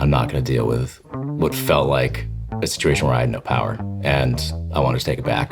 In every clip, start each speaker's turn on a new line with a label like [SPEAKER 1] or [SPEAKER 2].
[SPEAKER 1] I'm not going to deal with what felt like a situation where I had no power, and I wanted to take it back.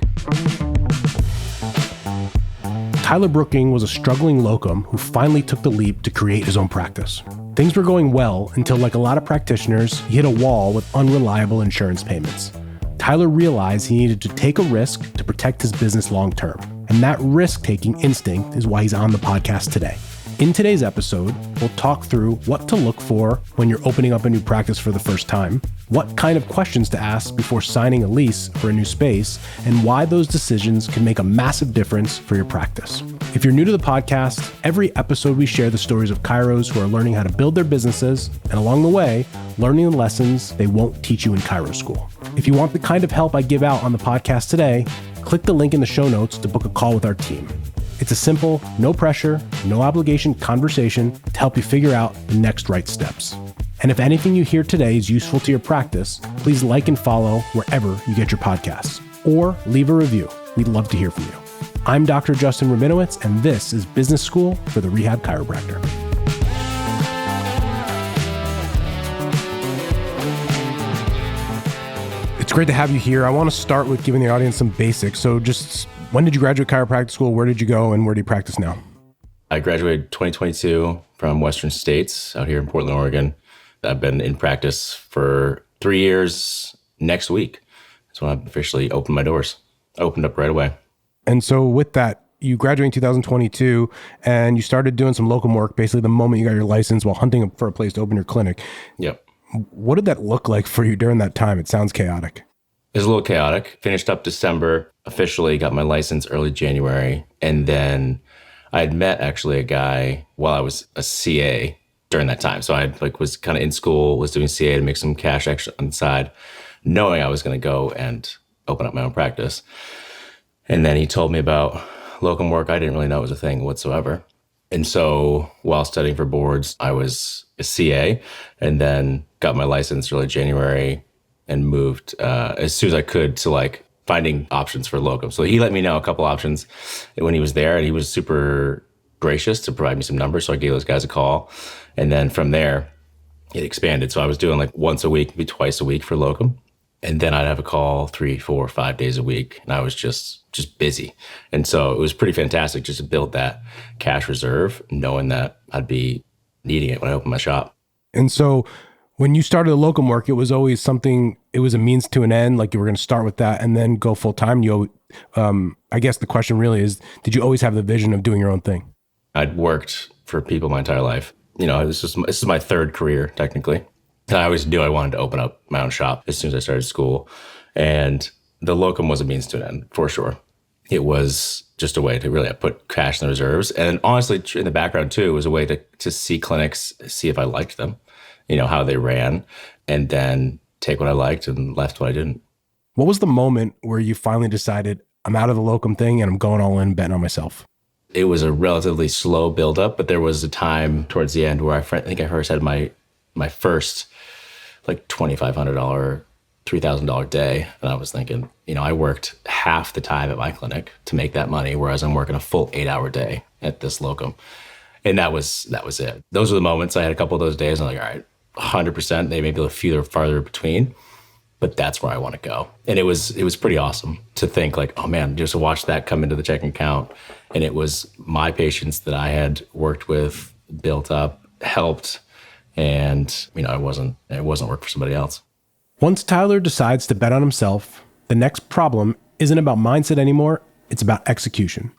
[SPEAKER 2] Tyler Brookings was a struggling locum who finally took the leap to create his own practice. Things were going well until, like a lot of practitioners, he hit a wall with unreliable insurance payments. Tyler realized he needed to take a risk to protect his business long term. And that risk-taking instinct is why he's on the podcast today. In today's episode, we'll talk through what to look for when you're opening up a new practice for the first time, what kind of questions to ask before signing a lease for a new space, and why those decisions can make a massive difference for your practice. If you're new to the podcast, every episode we share the stories of chiros who are learning how to build their businesses, and along the way, learning the lessons they won't teach you in chiro school. If you want the kind of help I give out on the podcast today, click the link in the show notes to book a call with our team. It's a simple, no pressure, no obligation conversation to help you figure out the next right steps. And if anything you hear today is useful to your practice, please like and follow wherever you get your podcasts, or leave a review. We'd love to hear from you. I'm Dr. Justin Rabinowitz, and this is Business School for the Rehab Chiropractor. It's great to have you here. I want to start with giving the audience some basics. So just when did you graduate chiropractic school? Where did you go and where do you practice now?
[SPEAKER 1] I graduated 2022 from Western States out here in Portland, Oregon. I've been in practice for 3 years next week. That's when I officially opened my doors. I opened up right away.
[SPEAKER 2] And so with that, you graduated in 2022 and you started doing some locum work basically the moment you got your license while hunting for a place to open your clinic.
[SPEAKER 1] Yep.
[SPEAKER 2] What did that look like for you during that time? It sounds chaotic.
[SPEAKER 1] It was a little chaotic. Finished up December, officially got my license early January. And then I had met actually a guy while I was a CA during that time. So I was kind of in school, was doing CA to make some cash extra on the side, knowing I was going to go and open up my own practice. And then he told me about locum work. I didn't really know it was a thing whatsoever. And so while studying for boards, I was a CA and then got my license early January and moved as soon as I could to finding options for locum. So he let me know a couple options when he was there, and he was super gracious to provide me some numbers. So I gave those guys a call. And then from there, it expanded. So I was doing once a week, maybe twice a week for locum. And then I'd have a call 3, 4, 5 days a week. And I was just busy. And so it was pretty fantastic just to build that cash reserve, knowing that I'd be needing it when I opened my shop.
[SPEAKER 2] And so when you started the locum work, it was always something, it was a means to an end, like you were going to start with that and then go full time. I guess the question really is, did you always have the vision of doing your own thing?
[SPEAKER 1] I'd worked for people my entire life. This is my third career, technically. And I always knew I wanted to open up my own shop as soon as I started school. And the locum was a means to an end, for sure. It was just a way to really put cash in the reserves. And honestly, in the background too, it was a way to see clinics, see if I liked them, how they ran, and then take what I liked and left what I didn't.
[SPEAKER 2] What was the moment where you finally decided, I'm out of the locum thing and I'm going all in, betting on myself?
[SPEAKER 1] It was a relatively slow buildup, but there was a time towards the end where I think I first had my first $2,500, $3,000 day. And I was thinking, I worked half the time at my clinic to make that money, whereas I'm working a full 8-hour day at this locum. And that was it. Those were the moments. I had a couple of those days. And I'm like, all right, 100%. They may be a few farther between, but that's where I want to go. And it was pretty awesome to think oh man, just to watch that come into the checking account. And it was my patients that I had worked with, built up, helped. And, it wasn't work for somebody else.
[SPEAKER 2] Once Tyler decides to bet on himself, the next problem isn't about mindset anymore. It's about execution.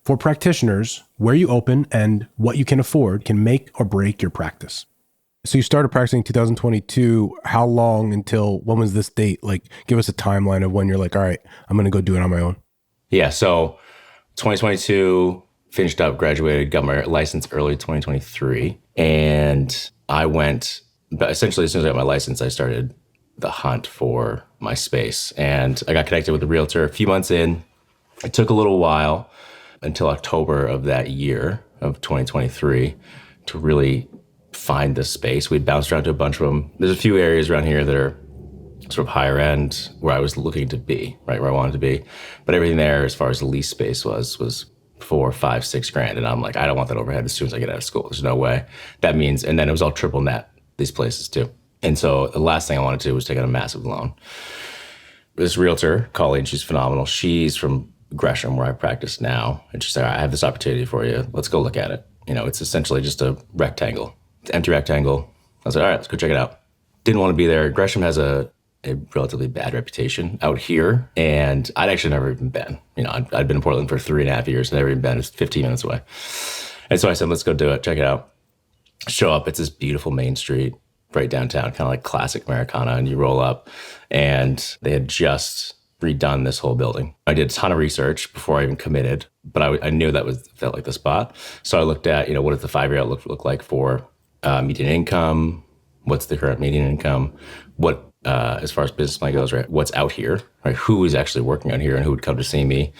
[SPEAKER 2] For practitioners, where you open and what you can afford can make or break your practice. So you started practicing in 2022. How long until, when was this date? Give us a timeline of when you're all right, I'm going to go do it on my own.
[SPEAKER 1] Yeah. So 2022, finished up, graduated, got my license early 2023. And I went, essentially as soon as I got my license, I started the hunt for my space. And I got connected with a realtor a few months in. It took a little while until October of that year of 2023 to really find this space. We bounced around to a bunch of them. There's a few areas around here that are sort of higher end where I was looking to be, right where I wanted to be. But everything there, as far as the lease space was $4, $5, $6 grand. And I'm like, I don't want that overhead as soon as I get out of school. There's no way. That means, and then it was all triple net, these places too. And so the last thing I wanted to do was take out a massive loan. This realtor, Colleen, she's phenomenal. She's from Gresham, where I practice now. And she said, I have this opportunity for you. Let's go look at it. It's essentially just a rectangle. It's an empty rectangle. I was like, all right, let's go check it out. Didn't want to be there. Gresham has a relatively bad reputation out here. And I'd actually never even been. I'd been in Portland for 3.5 years. Never even been. It's 15 minutes away. And so I said, let's go do it. Check it out. Show up. It's this beautiful main street right downtown, kind of like classic Americana. And you roll up, and they had just redone this whole building. I did a ton of research before I even committed, but I knew felt like the spot. So I looked at, what does the 5-year outlook look like for median income? What's the current median income? What, as far as business plan goes, right? What's out here, right? Who is actually working out here and who would come to see me?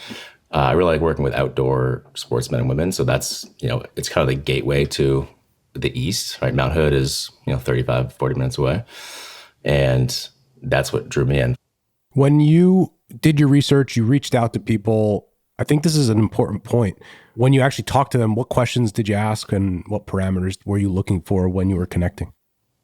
[SPEAKER 1] I really like working with outdoor sportsmen and women. So that's, it's kind of the gateway to the east, right? Mount Hood is, 35, 40 minutes away. And that's what drew me in.
[SPEAKER 2] When you did your research, you reached out to people. I think this is an important point. When you actually talked to them, what questions did you ask and what parameters were you looking for when you were connecting?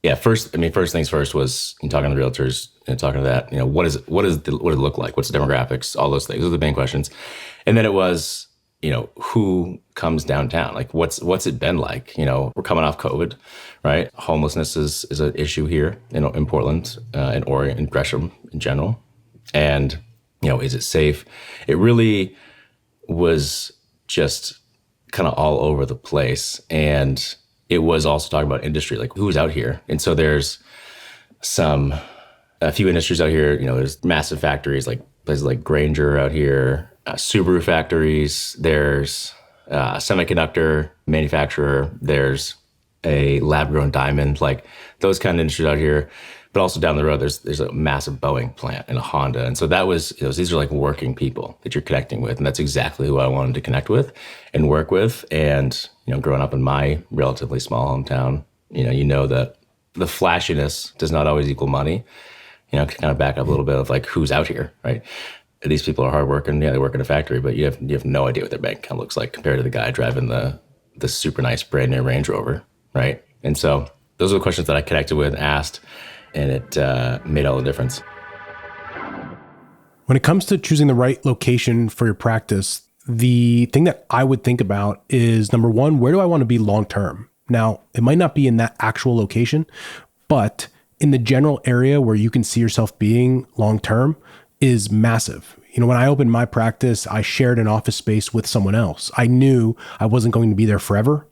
[SPEAKER 1] Yeah, first things first was talking to the realtors and talking to that, what does it look like? What's the demographics? All those things. Those are the main questions. And then it was, who comes downtown? Like what's it been like? We're coming off COVID, right? Homelessness is an issue here, in Portland, in Oregon, in Gresham in general. And, is it safe? It really was just kind of all over the place. And it was also talking about industry, like who's out here. And so there's a few industries out here, there's massive factories, like places like Granger out here, Subaru factories, there's a semiconductor manufacturer, there's a lab-grown diamond, like those kind of industries out here. But also down the road, there's a massive Boeing plant and a Honda. And so that was, these are like working people that you're connecting with. And that's exactly who I wanted to connect with and work with. And, growing up in my relatively small hometown, that the flashiness does not always equal money. To kind of back up a little bit of like who's out here, right? These people are hardworking. Yeah, they work in a factory, but you have no idea what their bank account looks like compared to the guy driving the super nice brand new Range Rover, right? And so those are the questions that I connected with, asked, and it made all the difference.
[SPEAKER 2] When it comes to choosing the right location for your practice, the thing that I would think about is, number one, where do I want to be long-term? Now, it might not be in that actual location, but in the general area where you can see yourself being long-term is massive. When I opened my practice, I shared an office space with someone else. I knew I wasn't going to be there forever,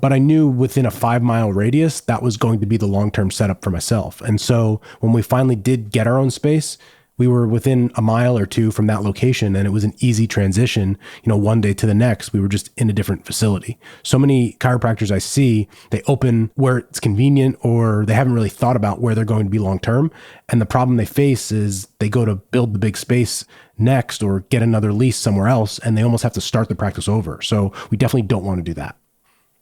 [SPEAKER 2] but I knew within a 5-mile radius, that was going to be the long-term setup for myself. And so when we finally did get our own space, we were within a mile or two from that location, and it was an easy transition. One day to the next, we were just in a different facility. So many chiropractors I see, they open where it's convenient, or they haven't really thought about where they're going to be long-term. And the problem they face is they go to build the big space next or get another lease somewhere else, and they almost have to start the practice over. So we definitely don't want to do that.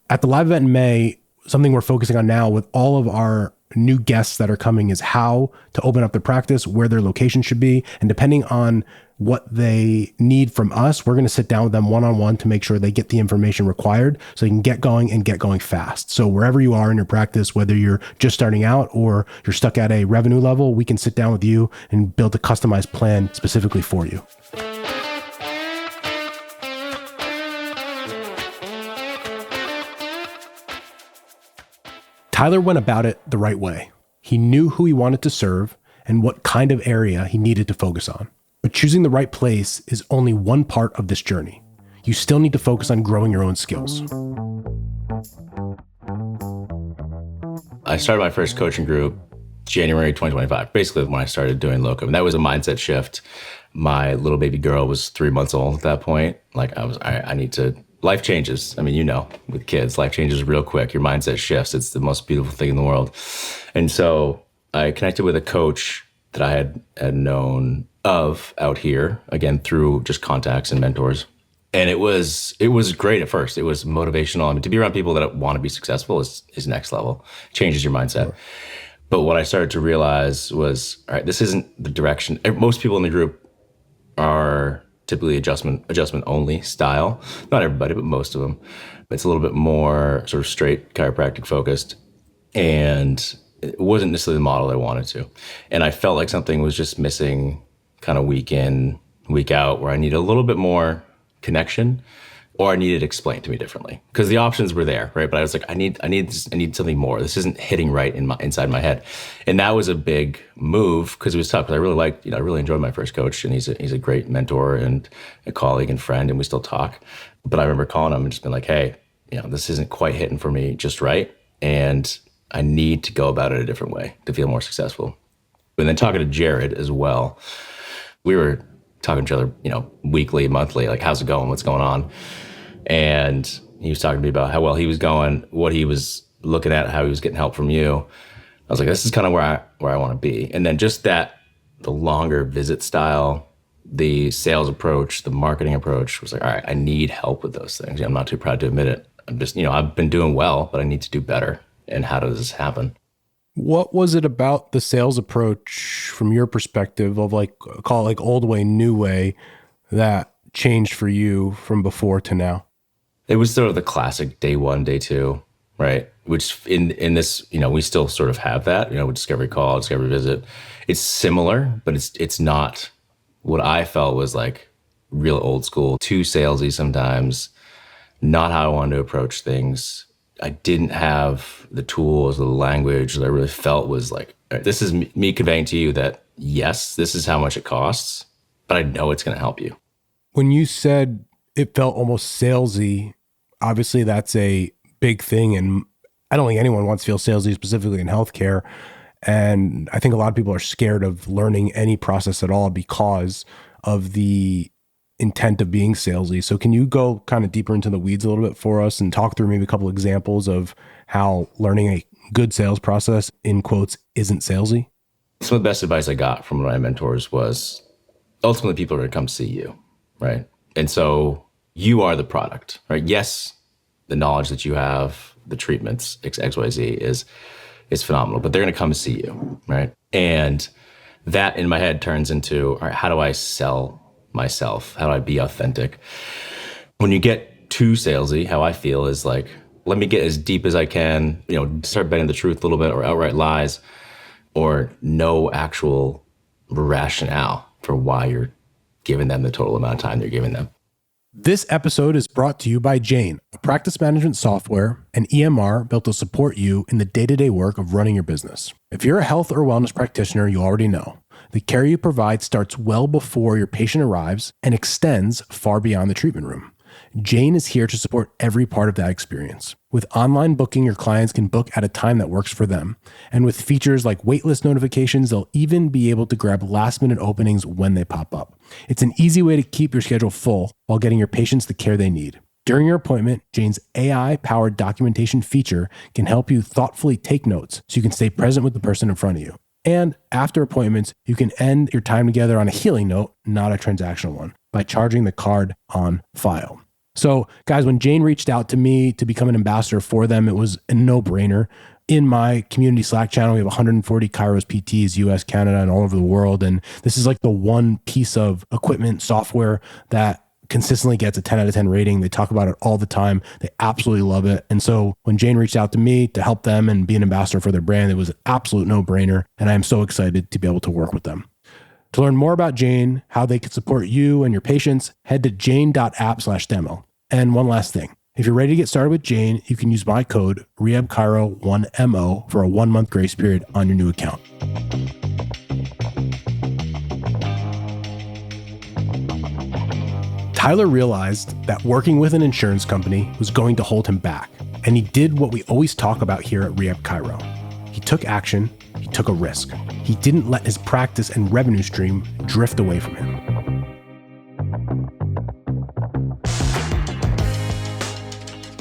[SPEAKER 2] At the live event in May, something we're focusing on now with all of our new guests that are coming is how to open up their practice, where their location should be. And depending on what they need from us, we're going to sit down with them one-on-one to make sure they get the information required so they can get going and get going fast. So wherever you are in your practice, whether you're just starting out or you're stuck at a revenue level, we can sit down with you and build a customized plan specifically for you. Tyler went about it the right way. He knew who he wanted to serve and what kind of area he needed to focus on. But choosing the right place is only one part of this journey. You still need to focus on growing your own skills.
[SPEAKER 1] I started my first coaching group January 2025, basically when I started doing locum. And that was a mindset shift. My little baby girl was 3 months old at that point. Like I need to. Life changes. With kids, life changes real quick. Your mindset shifts. It's the most beautiful thing in the world. And so I connected with a coach that I had known of out here, again, through just contacts and mentors. And it was great at first. It was motivational. To be around people that want to be successful is next level. Changes your mindset. Sure. But what I started to realize was, all right, this isn't the direction. Most people in the group are typically adjustment only style. Not everybody, but most of them. It's a little bit more sort of straight chiropractic focused. And it wasn't necessarily the model I wanted to. And I felt like something was just missing kind of week in, week out, where I needed a little bit more connection, or I needed it explained to me differently. Because the options were there, right? But I was like, I need something more. This isn't hitting right inside my head. And that was a big move because it was tough. Because I really enjoyed my first coach, and he's a great mentor and a colleague and friend, and we still talk. But I remember calling him and just being like, hey, this isn't quite hitting for me just right. And I need to go about it a different way to feel more successful. And then talking to Jared as well, we were talking to each other, weekly, monthly, like, how's it going? What's going on? And he was talking to me about how well he was going, what he was looking at, how he was getting help from you. I was like, this is kind of where I want to be. And then just the longer visit style, the sales approach, the marketing approach was like, all right, I need help with those things. I'm not too proud to admit it. I'm just, I've been doing well, but I need to do better. And how does this happen?
[SPEAKER 2] What was it about the sales approach from your perspective of call it like old way, new way, that changed for you from before to now?
[SPEAKER 1] It was sort of the classic day one, day two, right? Which in this, we still sort of have that, with discovery call, discovery visit. It's similar, but it's not what I felt was like real old school, too salesy sometimes, not how I wanted to approach things. I didn't have the tools or the language that I really felt was like, this is me conveying to you that, yes, this is how much it costs, but I know it's going to help you.
[SPEAKER 2] When you said it felt almost salesy, obviously that's a big thing. And I don't think anyone wants to feel salesy, specifically in healthcare. And I think a lot of people are scared of learning any process at all because of the intent of being salesy. So can you go kind of deeper into the weeds a little bit for us and talk through maybe a couple of examples of how learning a good sales process, in quotes, isn't salesy?
[SPEAKER 1] Some of the best advice I got from my mentors was ultimately people are going to come see you, right? And so you are the product, right? Yes, the knowledge that you have, the treatments, XYZ is phenomenal, but they're going to come see you, right? And that in my head turns into, all right, how do I sell myself? How do I be authentic? When you get too salesy, how I feel is like, let me get as deep as I can, start bending the truth a little bit, or outright lies, or no actual rationale for why you're giving them the total amount of time you're giving them.
[SPEAKER 2] This episode is brought to you by Jane, a practice management software and EMR built to support you in the day-to-day work of running your business. If you're a health or wellness practitioner, you already know the care you provide starts well before your patient arrives and extends far beyond the treatment room. Jane is here to support every part of that experience. With online booking, your clients can book at a time that works for them. And with features like waitlist notifications, they'll even be able to grab last-minute openings when they pop up. It's an easy way to keep your schedule full while getting your patients the care they need. During your appointment, Jane's AI-powered documentation feature can help you thoughtfully take notes so you can stay present with the person in front of you. And after appointments, you can end your time together on a healing note, not a transactional one, by charging the card on file. So guys, when Jane reached out to me to become an ambassador for them, it was a no-brainer. In my community Slack channel, we have 140 Kairos PTs, US, Canada, and all over the world. And this is like the one piece of equipment, software that consistently gets a 10 out of 10 rating. They talk about it all the time. They absolutely love it. And so when Jane reached out to me to help them and be an ambassador for their brand, it was an absolute no-brainer. And I am so excited to be able to work with them. To learn more about Jane, how they can support you and your patients, head to Jane.app/demo. And one last thing. If you're ready to get started with Jane, you can use my code RehabChiro1MO for a 1-month grace period on your new account. Tyler realized that working with an insurance company was going to hold him back, and he did what we always talk about here at Rehab Chiro. He took action, he took a risk. He didn't let his practice and revenue stream drift away from him.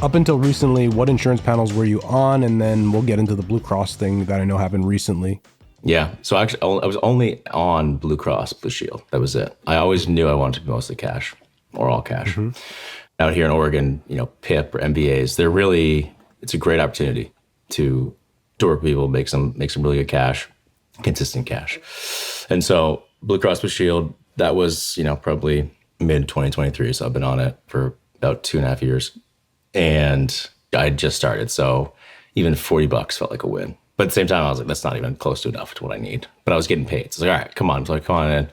[SPEAKER 2] Up until recently, what insurance panels were you on? And then we'll get into the Blue Cross thing that I know happened recently.
[SPEAKER 1] Yeah. So actually, I was only on Blue Cross, Blue Shield. That was it. I always knew I wanted to be mostly cash or all cash. Mm-hmm. Out here in Oregon, PIP or MBAs, it's a great opportunity to work with people, make some really good cash, consistent cash. And so Blue Cross Blue Shield, that was, probably mid 2023. So I've been on it for about 2.5 years. And I had just started. So even $40 felt like a win. But at the same time, I was like, that's not even close to enough to what I need. But I was getting paid. So I was like, all right, come on. So like, come on in.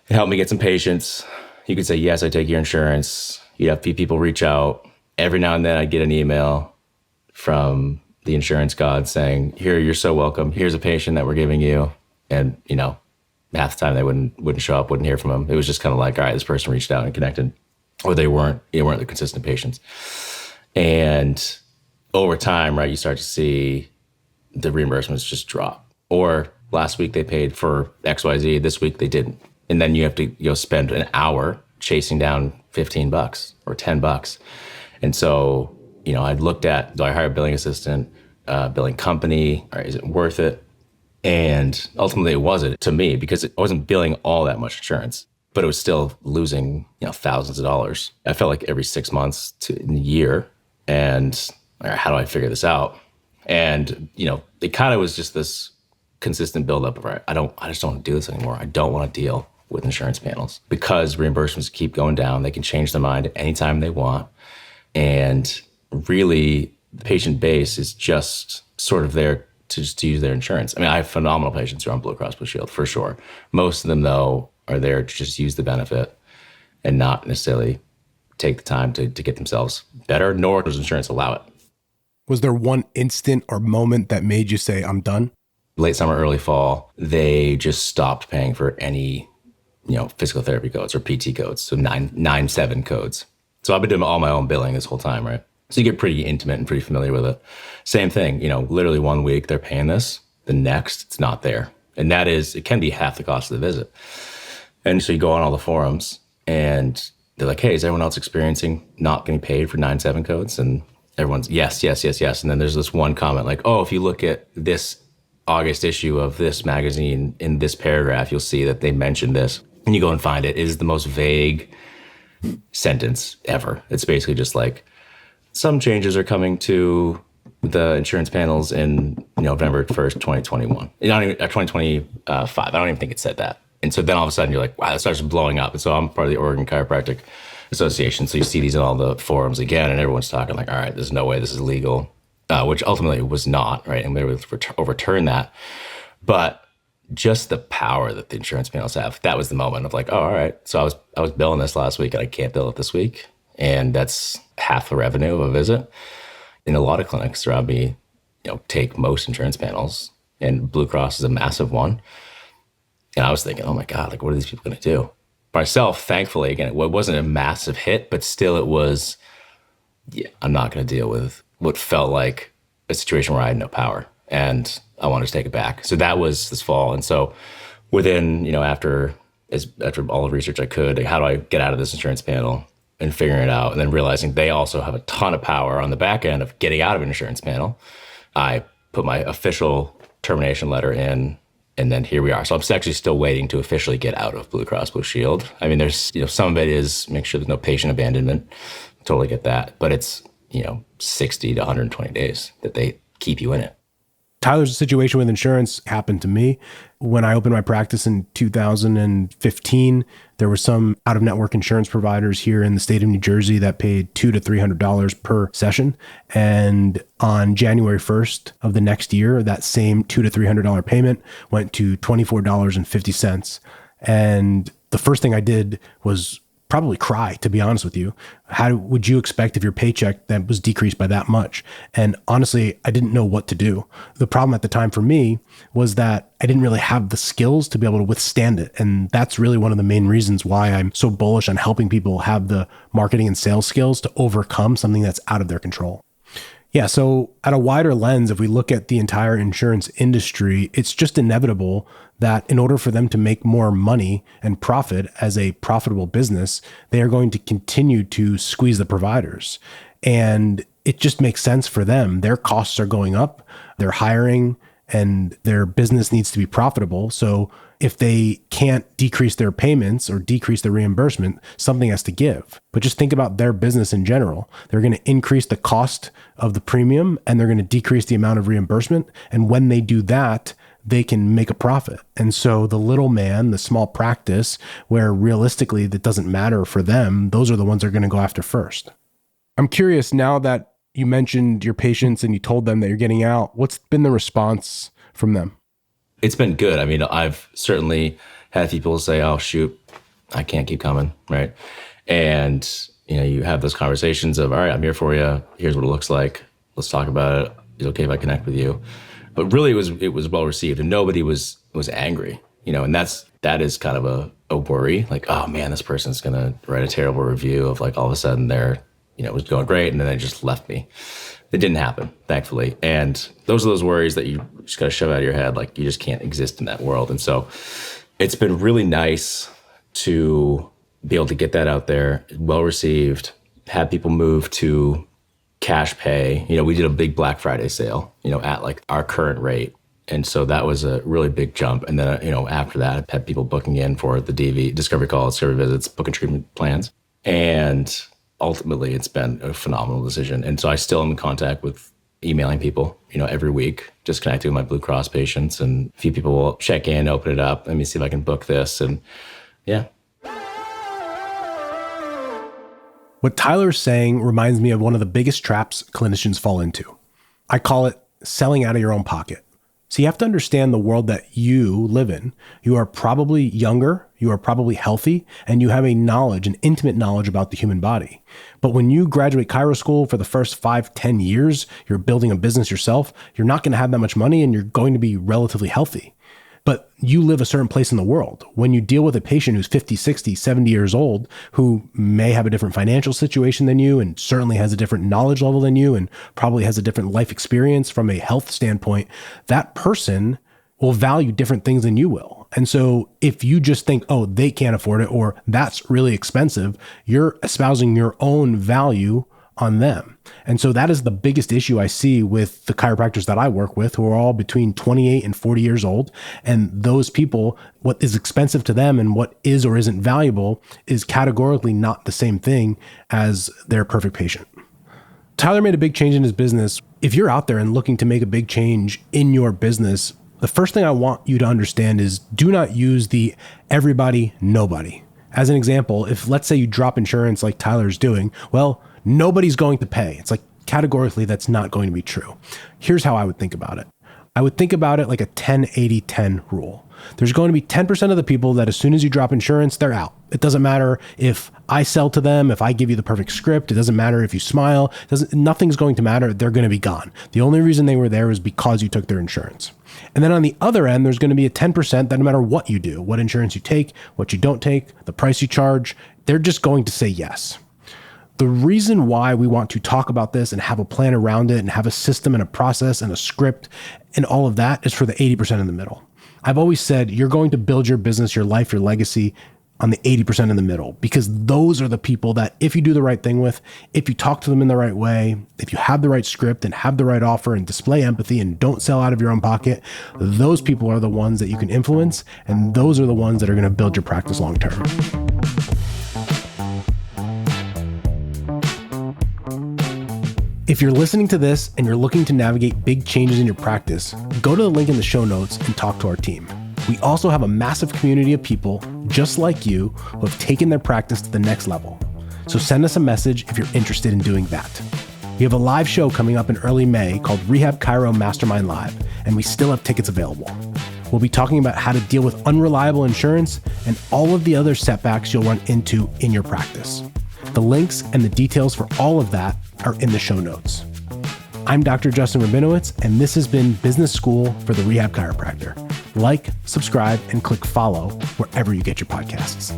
[SPEAKER 1] Help me get some patients. You could say, yes, I take your insurance. You'd have people reach out. Every now and then I'd get an email from the insurance god saying, here, you're so welcome. Here's a patient that we're giving you. And, half the time they wouldn't show up, wouldn't hear from them. It was just kind of like, all right, this person reached out and connected, or they weren't the consistent patients. And over time, right, you start to see the reimbursements just drop. Or last week they paid for XYZ, this week they didn't. And then you have to spend an hour chasing down $15 or $10. And so, I'd looked at, do I hire a billing assistant, billing company, or is it worth it? And ultimately it wasn't to me, because I wasn't billing all that much insurance, but it was still losing, thousands of dollars. I felt like every 6 months to a year. And how do I figure this out? And, it kind of was just this consistent buildup of, right, I just don't want to do this anymore. I don't want to deal with insurance panels, because reimbursements keep going down. They can change their mind anytime they want. And really, the patient base is just sort of there to use their insurance. I mean, I have phenomenal patients who are on Blue Cross Blue Shield, for sure. Most of them, though, are there to just use the benefit and not necessarily take the time to get themselves better, nor does insurance allow it.
[SPEAKER 2] Was there one instant or moment that made you say, I'm done?
[SPEAKER 1] Late summer, early fall, they just stopped paying for any, physical therapy codes or PT codes, so 9-7 codes. So I've been doing all my own billing this whole time, right? So you get pretty intimate and pretty familiar with it. Same thing, literally 1 week they're paying this, the next it's not there. And it can be half the cost of the visit. And so you go on all the forums and they're like, hey, is everyone else experiencing not getting paid for 9-7 codes? And everyone's yes. And then there's this one comment like, oh, if you look at this August issue of this magazine, in this paragraph, you'll see that they mentioned this. And you go and find it. It is the most vague sentence ever. It's basically just like, some changes are coming to the insurance panels in November 1st, 2021. 2025. I don't even think it said that. And so then all of a sudden you're like, wow, that starts blowing up. And so I'm part of the Oregon Chiropractic Association. So you see these in all the forums again, and everyone's talking like, all right, there's no way this is legal, which ultimately was not, right? And we were able to overturn that. But just the power that the insurance panels have, that was the moment of like, oh, all right. So I was billing this last week and I can't bill it this week. And that's half the revenue of a visit. In a lot of clinics around me, take most insurance panels, and Blue Cross is a massive one. And I was thinking, oh my God, like, what are these people going to do? Myself, thankfully, again, it wasn't a massive hit, but still it was, I'm not going to deal with what felt like a situation where I had no power, and I wanted to take it back. So that was this fall. And so within, after all the research I could, like, how do I get out of this insurance panel? And figuring it out, and then realizing they also have a ton of power on the back end of getting out of an insurance panel. I put my official termination letter in, and then here we are. So I'm actually still waiting to officially get out of Blue Cross Blue Shield. I mean, there's, some of it is make sure there's no patient abandonment. Totally get that. But it's, 60 to 120 days that they keep you in it.
[SPEAKER 2] Tyler's situation with insurance happened to me. When I opened my practice in 2015, there were some out-of-network insurance providers here in the state of New Jersey that paid $200 to $300 per session. And on January 1st of the next year, that same $200 to $300 payment went to $24.50. And the first thing I did was probably cry, to be honest with you. How would you expect if your paycheck that was decreased by that much? And honestly, I didn't know what to do. The problem at the time for me was that I didn't really have the skills to be able to withstand it. And that's really one of the main reasons why I'm so bullish on helping people have the marketing and sales skills to overcome something that's out of their control. Yeah, so at a wider lens, if we look at the entire insurance industry, it's just inevitable that in order for them to make more money and profit as a profitable business, they are going to continue to squeeze the providers. And it just makes sense for them. Their costs are going up, they're hiring, and their business needs to be profitable. So if they can't decrease their payments or decrease their reimbursement, something has to give. But just think about their business in general. They're going to increase the cost of the premium and they're going to decrease the amount of reimbursement. And when they do that, they can make a profit. And so the little man, the small practice, where realistically that doesn't matter for them, those are the ones they're going to go after first. I'm curious, now that You mentioned your patients and you told them that you're getting out. What's been the response from them?
[SPEAKER 1] It's been good. I mean, I've certainly had people say, oh, shoot, I can't keep coming, right? And, you have those conversations of, all right, I'm here for you. Here's what it looks like. Let's talk about it. Is it okay if I connect with you? But really, it was well received, and nobody was angry, and that is kind of a worry. Like, oh man, this person's gonna write a terrible review of like all of a sudden they're, it was going great, and then they just left me. It didn't happen, thankfully. And those are those worries that you just gotta shove out of your head. Like you just can't exist in that world. And so it's been really nice to be able to get that out there, well received, have people move to cash pay. We did a big Black Friday sale, at like our current rate. And so that was a really big jump. And then, after that, I've had people booking in for the discovery calls, discovery visits, booking treatment plans. And ultimately, it's been a phenomenal decision. And so I still am in contact with emailing people, every week, just connecting with my Blue Cross patients. And a few people will check in, open it up. Let me see if I can book this. And yeah.
[SPEAKER 2] What Tyler's saying reminds me of one of the biggest traps clinicians fall into. I call it selling out of your own pocket. So you have to understand the world that you live in. You are probably younger, you are probably healthy, and you have an intimate knowledge about the human body. But when you graduate chiro school for the first 5-10 years, you're building a business yourself, you're not going to have that much money and you're going to be relatively healthy. But you live a certain place in the world. When you deal with a patient who's 50, 60, 70 years old, who may have a different financial situation than you and certainly has a different knowledge level than you and probably has a different life experience from a health standpoint, that person will value different things than you will. And so if you just think, oh, they can't afford it or that's really expensive, you're espousing your own value on them. And so that is the biggest issue I see with the chiropractors that I work with, who are all between 28 and 40 years old. And those people, what is expensive to them and what is or isn't valuable is categorically not the same thing as their perfect patient. Tyler made a big change in his business. If you're out there and looking to make a big change in your business, the first thing I want you to understand is do not use the everybody, nobody. As an example, if let's say you drop insurance like Tyler's doing, well, nobody's going to pay. It's like categorically that's not going to be true. Here's how I would think about it. I would think about it like a 10-80-10 rule. There's going to be 10% of the people that as soon as you drop insurance, they're out. It doesn't matter if I sell to them, if I give you the perfect script, it doesn't matter if you smile, nothing's going to matter. They're going to be gone. The only reason they were there is because you took their insurance. And then on the other end, there's going to be a 10% that no matter what you do, what insurance you take, what you don't take, the price you charge, they're just going to say yes. The reason why we want to talk about this and have a plan around it and have a system and a process and a script and all of that is for the 80% in the middle. I've always said you're going to build your business, your life, your legacy on the 80% in the middle, because those are the people that if you do the right thing with, if you talk to them in the right way, if you have the right script and have the right offer and display empathy and don't sell out of your own pocket, those people are the ones that you can influence. And those are the ones that are going to build your practice long term. If you're listening to this and you're looking to navigate big changes in your practice, go to the link in the show notes and talk to our team. We also have a massive community of people just like you who have taken their practice to the next level. So send us a message if you're interested in doing that. We have a live show coming up in early May called Rehab Chiro Mastermind Live, and we still have tickets available. We'll be talking about how to deal with unreliable insurance and all of the other setbacks you'll run into in your practice. The links and the details for all of that are in the show notes. I'm Dr. Justin Rabinowitz, and this has been Business School for the Rehab Chiropractor. Like, subscribe, and click follow wherever you get your podcasts.